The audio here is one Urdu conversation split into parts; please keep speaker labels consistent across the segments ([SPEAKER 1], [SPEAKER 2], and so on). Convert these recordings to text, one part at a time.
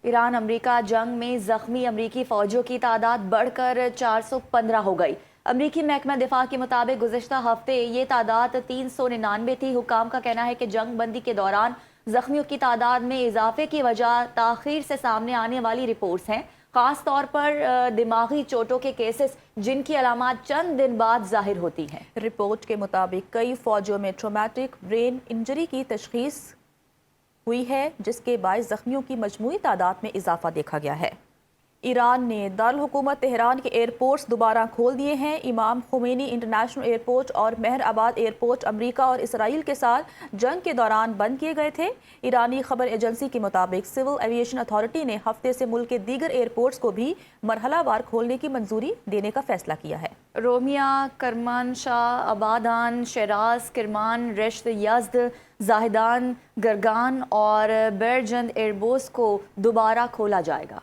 [SPEAKER 1] ایران امریکہ جنگ میں زخمی امریکی فوجیوں کی تعداد بڑھ کر 415 ہو گئی۔ امریکی محکمہ دفاع کے مطابق گزشتہ ہفتے یہ تعداد 399 تھی۔ حکام کا کہنا ہے کہ جنگ بندی کے دوران زخمیوں کی تعداد میں اضافے کی وجہ تاخیر سے سامنے آنے والی رپورٹس ہیں، خاص طور پر دماغی چوٹوں کے کیسز جن کی علامات چند دن بعد ظاہر ہوتی ہیں۔
[SPEAKER 2] رپورٹ کے مطابق کئی فوجیوں میں ٹرومیٹک برین انجری کی تشخیص ہوئی ہے، جس کے باعث زخمیوں کی مجموعی تعداد میں اضافہ دیکھا گیا ہے۔ ایران نے دارالحکومت تہران کے ایئرپورٹس دوبارہ کھول دیے ہیں۔ امام خمینی انٹرنیشنل ایئرپورٹ اور مہر آباد ایئرپورٹ امریکہ اور اسرائیل کے ساتھ جنگ کے دوران بند کیے گئے تھے۔ ایرانی خبر ایجنسی کے مطابق سول ایویشن اتھارٹی نے ہفتے سے ملک کے دیگر ایئرپورٹس کو بھی مرحلہ وار کھولنے کی منظوری دینے کا فیصلہ کیا ہے۔
[SPEAKER 1] رومیا، کرمانشاہ، آبادان، شیراز، کرمان، رشت، یزد، زاہدان، گرگان اور بیرجند ایئربوس کو دوبارہ کھولا جائے گا۔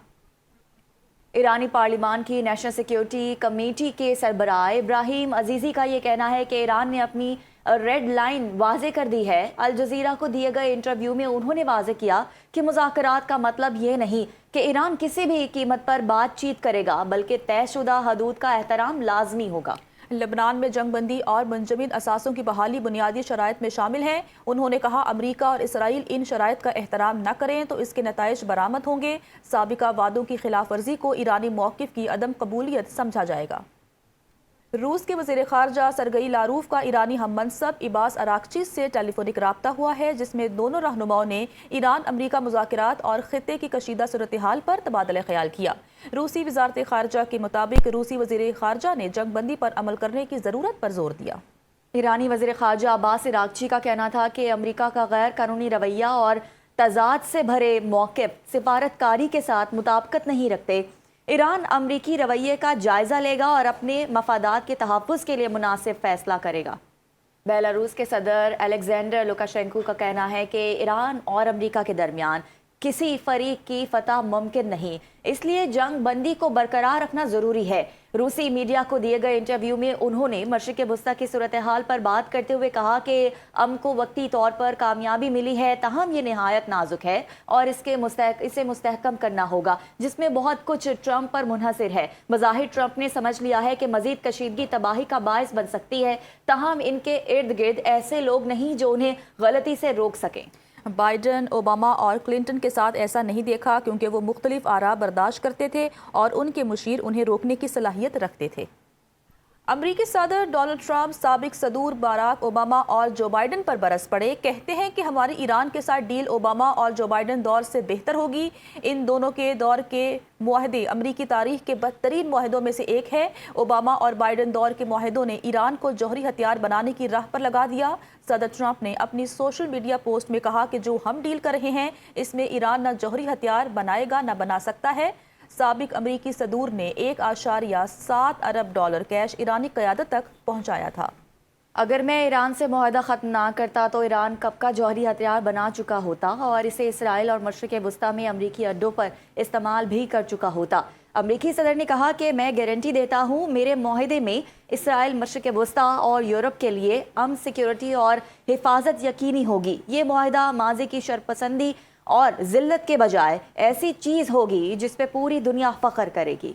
[SPEAKER 1] ایرانی پارلیمان کی نیشنل سیکیورٹی کمیٹی کے سربراہ ابراہیم عزیزی کا یہ کہنا ہے کہ ایران نے اپنی ریڈ لائن واضح کر دی ہے۔ الجزیرہ کو دیے گئے انٹرویو میں انہوں نے واضح کیا کہ مذاکرات کا مطلب یہ نہیں کہ ایران کسی بھی قیمت پر بات چیت کرے گا، بلکہ طے شدہ حدود کا احترام لازمی ہوگا۔
[SPEAKER 2] لبنان میں جنگ بندی اور منجمد اثاثوں کی بحالی بنیادی شرائط میں شامل ہیں۔ انہوں نے کہا امریکہ اور اسرائیل ان شرائط کا احترام نہ کریں تو اس کے نتائج برآمد ہوں گے۔ سابقہ وعدوں کی خلاف ورزی کو ایرانی موقف کی عدم قبولیت سمجھا جائے گا۔ روس کے وزیر خارجہ سرگئی لاروف کا ایرانی ہم منصب عباس اراغچی سے ٹیلی فونک رابطہ ہوا ہے، جس میں دونوں رہنماؤں نے ایران امریکہ مذاکرات اور خطے کی کشیدہ صورتحال پر تبادلہ خیال کیا۔ روسی وزارت خارجہ کے مطابق روسی وزیر خارجہ نے جنگ بندی پر عمل کرنے کی ضرورت پر زور دیا۔
[SPEAKER 1] ایرانی وزیر خارجہ عباس اراغچی کا کہنا تھا کہ امریکہ کا غیر قانونی رویہ اور تضاد سے بھرے موقف سفارتکاری کے ساتھ مطابقت نہیں رکھتے۔ ایران امریکی رویے کا جائزہ لے گا اور اپنے مفادات کے تحفظ کے لیے مناسب فیصلہ کرے گا۔ بیلاروس کے صدر الیگزینڈر لوکاشینکو کا کہنا ہے کہ ایران اور امریکہ کے درمیان کسی فریق کی فتح ممکن نہیں، اس لیے جنگ بندی کو برقرار رکھنا ضروری ہے۔ روسی میڈیا کو دیے گئے انٹرویو میں انہوں نے مشرق وسطیٰ کی صورتحال پر بات کرتے ہوئے کہا کہ کو وقتی طور پر کامیابی ملی ہے، تاہم یہ نہایت نازک ہے اور اسے مستحکم کرنا ہوگا، جس میں بہت کچھ ٹرمپ پر منحصر ہے۔ بظاہر ٹرمپ نے سمجھ لیا ہے کہ مزید کشیدگی تباہی کا باعث بن سکتی ہے، تاہم ان کے ارد گرد ایسے لوگ نہیں جو انہیں غلطی سے روک سکیں۔
[SPEAKER 2] بائیڈن، اوباما اور کلنٹن کے ساتھ ایسا نہیں دیکھا، کیونکہ وہ مختلف آراء برداشت کرتے تھے اور ان کے مشیر انہیں روکنے کی صلاحیت رکھتے تھے۔ امریکی صدر ڈونلڈ ٹرمپ سابق صدور باراک اوباما اور جو بائیڈن پر برس پڑے، کہتے ہیں کہ ہماری ایران کے ساتھ ڈیل اوباما اور جو بائیڈن دور سے بہتر ہوگی۔ ان دونوں کے دور کے معاہدے امریکی تاریخ کے بدترین معاہدوں میں سے ایک ہے۔ اوباما اور بائیڈن دور کے معاہدوں نے ایران کو جوہری ہتھیار بنانے کی راہ پر لگا دیا۔ صدر ٹرمپ نے اپنی سوشل میڈیا پوسٹ میں کہا کہ جو ہم ڈیل کر رہے ہیں اس میں ایران نہ جوہری ہتھیار بنائے گا نہ بنا سکتا ہے۔ سابق امریکی صدور نے $1.7 ارب کیش ایرانی قیادت تک پہنچایا تھا۔
[SPEAKER 1] اگر میں ایران سے معاہدہ ختم نہ کرتا تو ایران کب کا جوہری ہتھیار بنا چکا ہوتا اور اسے اسرائیل اور مشرق وسطیٰ میں امریکی اڈوں پر استعمال بھی کر چکا ہوتا۔ امریکی صدر نے کہا کہ میں گارنٹی دیتا ہوں میرے معاہدے میں اسرائیل، مشرق وسطیٰ اور یورپ کے لیے امن، سیکیورٹی اور حفاظت یقینی ہوگی۔ یہ معاہدہ ماضی کی شرپسندی اور ذلت کے بجائے ایسی چیز ہوگی جس پہ پوری دنیا فخر کرے گی۔